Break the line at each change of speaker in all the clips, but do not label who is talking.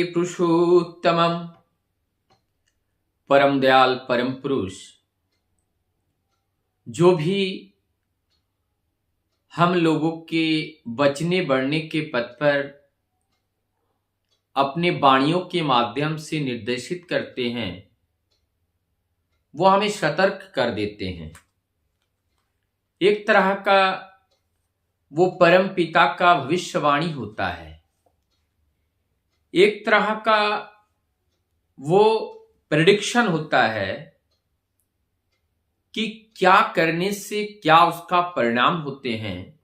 पुरुषोत्तमम परम दयाल परम पुरुष जो भी हम लोगों के बचने बढ़ने के पथ पर अपने वाणियों के माध्यम से निर्देशित करते हैं, वो हमें सतर्क कर देते हैं। एक तरह का वो परम पिता का विश्ववाणी होता है, एक तरह का वो प्रेडिक्शन होता है कि क्या करने से क्या उसका परिणाम होते हैं।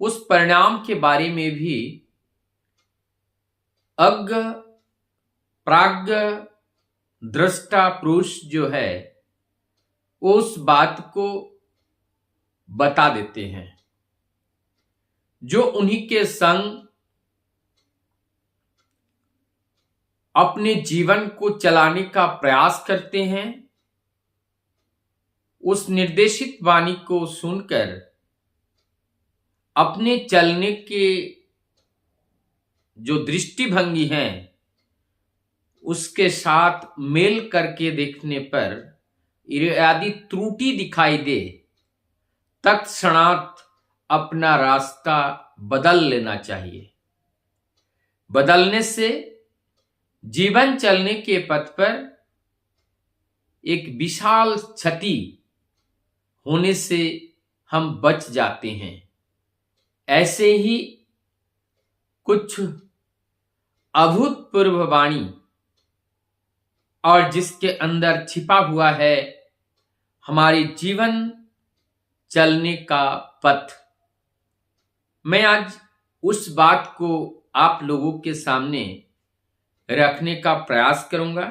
उस परिणाम के बारे में भी अज्ञ प्राज्ञ दृष्टा पुरुष जो है उस बात को बता देते हैं। जो उन्हीं के संग अपने जीवन को चलाने का प्रयास करते हैं, उस निर्देशित वाणी को सुनकर अपने चलने के जो दृष्टिभंगी हैं उसके साथ मेल करके देखने पर यदि त्रुटि दिखाई दे, तत्क्षणात अपना रास्ता बदल लेना चाहिए। बदलने से जीवन चलने के पथ पर एक विशाल क्षति होने से हम बच जाते हैं। ऐसे ही कुछ अभूतपूर्व वाणी और जिसके अंदर छिपा हुआ है हमारे जीवन चलने का पथ, मैं आज उस बात को आप लोगों के सामने रखने का प्रयास करूंगा।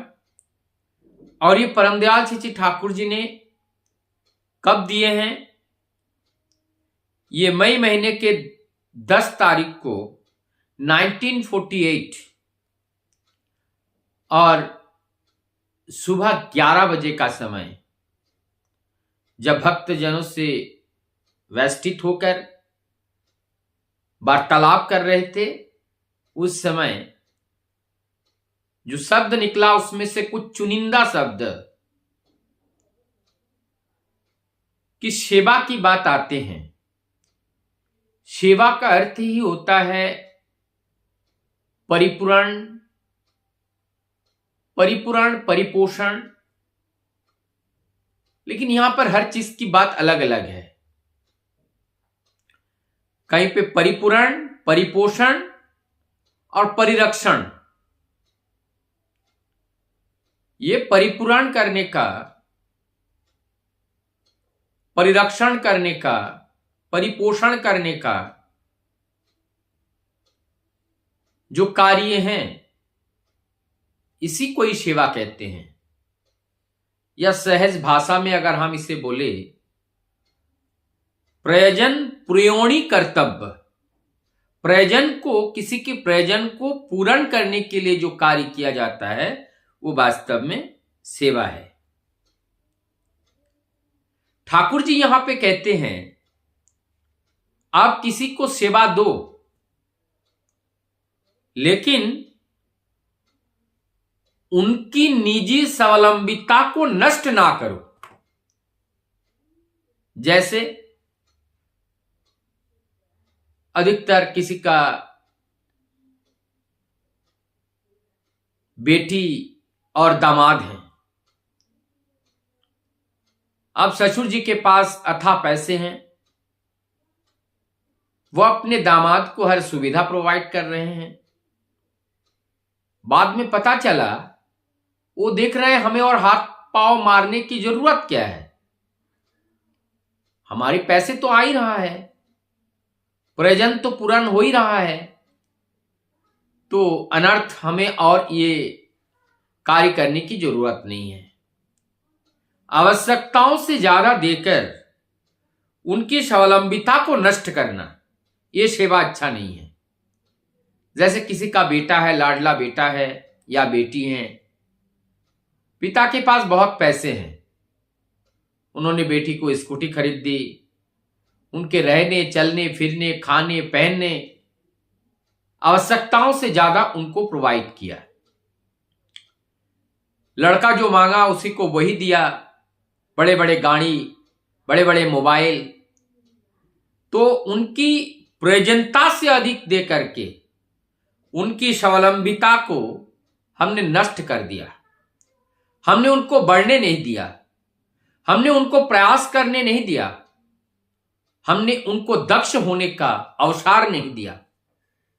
और ये परमदयाल श्री ठाकुर जी ने कब दिए हैं? ये मई महीने के 10 तारीख को 1948 और सुबह 11 बजे का समय, जब भक्तजनों से व्यवस्थित होकर वार्तालाप कर रहे थे, उस समय जो शब्द निकला उसमें से कुछ चुनिंदा शब्द कि सेवा की बात आते हैं। सेवा का अर्थ ही होता है परिपूर्ण परिपोषण, लेकिन यहां पर हर चीज की बात अलग अलग है। कहीं पे परिपूर्ण, परिपोषण और परिरक्षण, ये परिपूर्ण करने का, परिरक्षण करने का, परिपोषण करने का जो कार्य हैं, इसी को ही सेवा कहते हैं। या सहज भाषा में अगर हम इसे बोले, प्रयोजन प्रयोणी कर्तव्य, प्रयोजन को, किसी के प्रयोजन को पूर्ण करने के लिए जो कार्य किया जाता है वो वास्तव में सेवा है। ठाकुर जी यहां पे कहते हैं आप किसी को सेवा दो, लेकिन उनकी निजी स्वावलंबिता को नष्ट ना करो। जैसे अधिकतर किसी का बेटी और दामाद हैं, अब ससुर जी के पास अथाह पैसे हैं, वो अपने दामाद को हर सुविधा प्रोवाइड कर रहे हैं। बाद में पता चला वो देख रहे हैं हमें और हाथ पांव मारने की जरूरत क्या है, हमारे पैसे तो आ ही रहा है, प्रयोजन तो पूर्ण हो ही रहा है, तो अनर्थ हमें और ये कार्य करने की जरूरत नहीं है। आवश्यकताओं से ज्यादा देकर उनकी स्वावलंबिता को नष्ट करना, ये सेवा अच्छा नहीं है। जैसे किसी का बेटा है, लाडला बेटा है या बेटी है, पिता के पास बहुत पैसे हैं, उन्होंने बेटी को स्कूटी खरीद दी, उनके रहने चलने फिरने खाने पहनने आवश्यकताओं से ज्यादा उनको प्रोवाइड किया। लड़का जो मांगा उसी को वही दिया, बड़े बड़े गाड़ी, बड़े बड़े मोबाइल। तो उनकी प्रयोजनता से अधिक दे करके उनकी स्वावलंबिता को हमने नष्ट कर दिया। हमने उनको बढ़ने नहीं दिया, हमने उनको प्रयास करने नहीं दिया, हमने उनको दक्ष होने का अवसर नहीं दिया।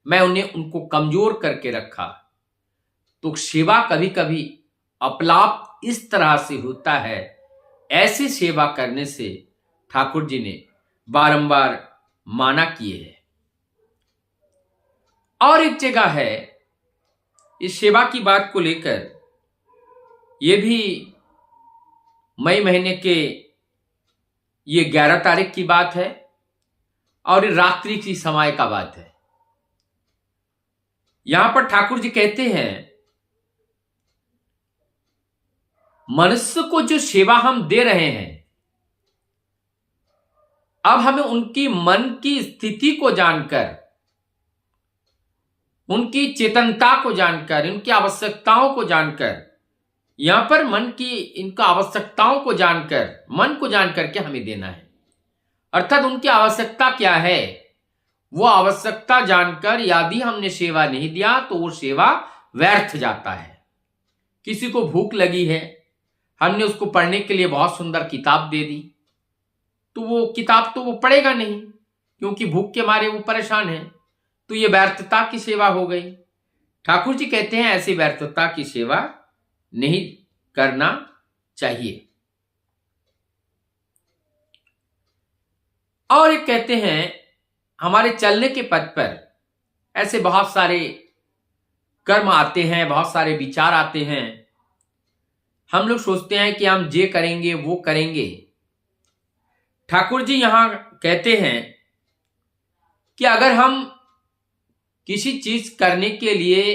मैं उन्हें उनको कमजोर करके रखा। तो सेवा कभी कभी अपलाप इस तरह से होता है। ऐसी सेवा करने से ठाकुर जी ने बारंबार माना किए है। और एक जगह है इस सेवा की बात को लेकर, यह भी मई महीने के ये 11 तारीख की बात है और ये रात्रि की समय का बात है। यहां पर ठाकुर जी कहते हैं, मनुष्य को जो सेवा हम दे रहे हैं, अब हमें उनकी मन की स्थिति को जानकर, उनकी चेतनता को जानकर, उनकी आवश्यकताओं को जानकर, यहां पर मन की इनका आवश्यकताओं को जानकर, मन को जानकर के हमें देना है। अर्थात उनकी आवश्यकता क्या है, वो आवश्यकता जानकर यदि हमने सेवा नहीं दिया तो वो सेवा व्यर्थ जाता है। किसी को भूख लगी है, हमने उसको पढ़ने के लिए बहुत सुंदर किताब दे दी, तो वो किताब तो वो पढ़ेगा नहीं, क्योंकि भूख के मारे वो परेशान है। तो ये व्यर्थता की सेवा हो गई। ठाकुर जी कहते हैं ऐसी व्यर्थता की सेवा नहीं करना चाहिए। और एक कहते हैं, हमारे चलने के पथ पर ऐसे बहुत सारे कर्म आते हैं, बहुत सारे विचार आते हैं। हम लोग सोचते हैं कि हम ये करेंगे वो करेंगे। ठाकुर जी यहां कहते हैं कि अगर हम किसी चीज करने के लिए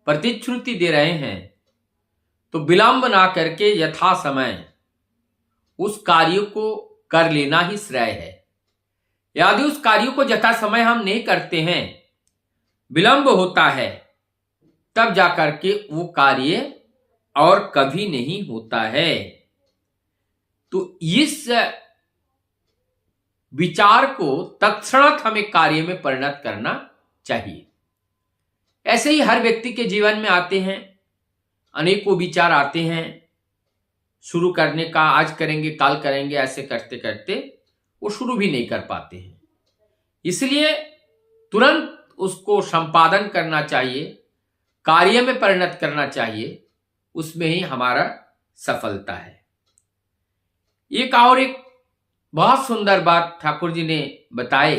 प्रतिश्रुति दे रहे हैं तो विलंब ना करके यथा समय उस कार्य को कर लेना ही श्रेय है। यदि उस कार्य को यथा समय हम नहीं करते हैं, विलंब होता है, तब जाकर के वो कार्य और कभी नहीं होता है। तो इस विचार को तत्क्षणात हमें कार्य में परिणत करना चाहिए। ऐसे ही हर व्यक्ति के जीवन में आते हैं, अनेकों विचार आते हैं शुरू करने का, आज करेंगे कल करेंगे, ऐसे करते करते वो शुरू भी नहीं कर पाते हैं। इसलिए तुरंत उसको संपादन करना चाहिए, कार्य में परिणत करना चाहिए, उसमें ही हमारा सफलता है। एक और एक बहुत सुंदर बात ठाकुर जी ने बताए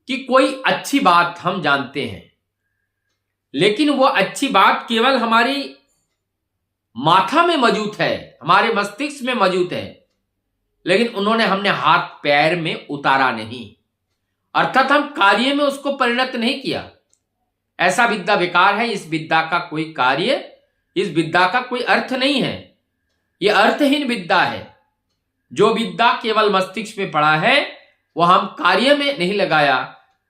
कि कोई अच्छी बात हम जानते हैं, लेकिन वो अच्छी बात केवल हमारी माथा में मौजूद है, हमारे मस्तिष्क में मौजूद है, लेकिन उन्होंने हमने हाथ पैर में उतारा नहीं, अर्थात हम कार्य में उसको परिणत नहीं किया। ऐसा विद्या बेकार है, इस विद्या का कोई कार्य, इस विद्या का कोई अर्थ नहीं है, यह अर्थहीन विद्या है। जो विद्या केवल मस्तिष्क में पड़ा है, वह हम कार्य में नहीं लगाया,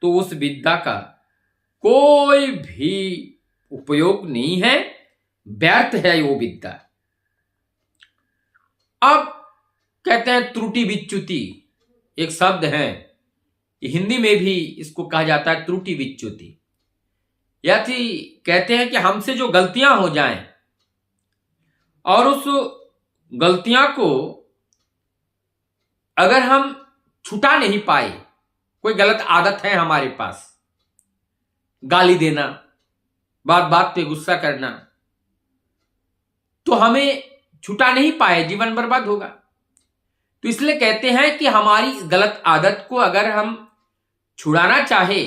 तो उस विद्या का कोई भी उपयोग नहीं है, व्यर्थ है वो विद्या। अब कहते हैं त्रुटि विच्युति, एक शब्द है, हिंदी में भी इसको कहा जाता है त्रुटि विच्युति। यानी कहते हैं कि हमसे जो गलतियां हो जाएं और उस गलतियां को अगर हम छुटा नहीं पाए, कोई गलत आदत है हमारे पास, गाली देना, बात बात पे गुस्सा करना, तो हमें छुटा नहीं पाए, जीवन बर्बाद होगा। तो इसलिए कहते हैं कि हमारी गलत आदत को अगर हम छुड़ाना चाहे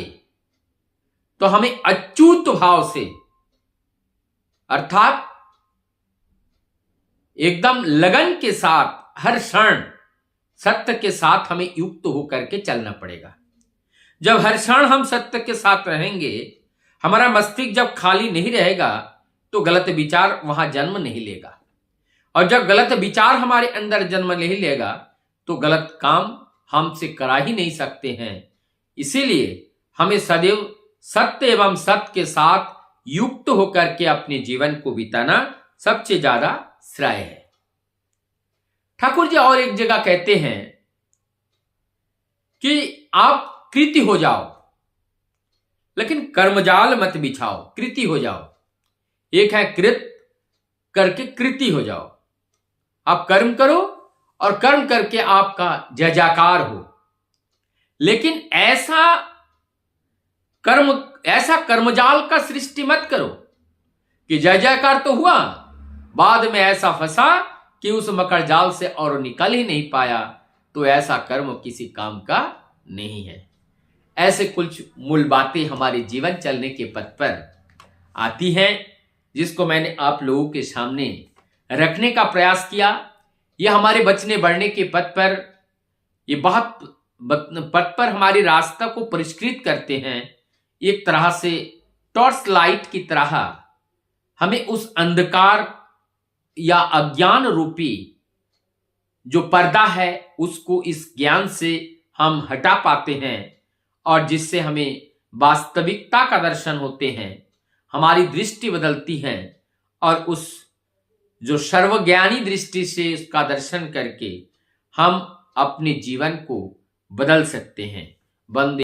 तो हमें अच्युत भाव से, अर्थात एकदम लगन के साथ, हर क्षण सत्य के साथ हमें युक्त होकर के चलना पड़ेगा। जब हर क्षण हम सत्य के साथ रहेंगे, हमारा मस्तिष्क जब खाली नहीं रहेगा, तो गलत विचार वहां जन्म नहीं लेगा, और जब गलत विचार हमारे अंदर जन्म नहीं लेगा तो गलत काम हमसे करा ही नहीं सकते हैं। इसीलिए हमें सदैव सत्य एवं सत्य के साथ युक्त होकर के अपने जीवन को बिताना सबसे ज्यादा श्रेय है। ठाकुर जी और एक जगह कहते हैं कि आप कृति हो जाओ, लेकिन कर्मजाल मत बिछाओ, कृति हो जाओ। एक है कृत करके कृति हो जाओ। आप कर्म करो और कर्म करके आपका जय जयकार हो, लेकिन ऐसा कर्मजाल का सृष्टि मत करो कि जय जयकार तो हुआ, बाद में ऐसा फंसा कि उस मकर जाल से और निकल ही नहीं पाया, तो ऐसा कर्म किसी काम का नहीं है। ऐसे कुछ मूल बातें हमारे जीवन चलने के पथ पर आती हैं, जिसको मैंने आप लोगों के सामने रखने का प्रयास किया। यह हमारे बचने बढ़ने के पथ पर, ये बहुत पथ पर हमारे रास्ता को परिष्कृत करते हैं। एक तरह से टॉर्च लाइट की तरह हमें उस अंधकार या अज्ञान रूपी जो पर्दा है उसको इस ज्ञान से हम हटा पाते हैं, और जिससे हमें वास्तविकता का दर्शन होते हैं, हमारी दृष्टि बदलती है, और उस जो सर्वज्ञानी दृष्टि से उसका दर्शन करके हम अपने जीवन को बदल सकते हैं। वंदे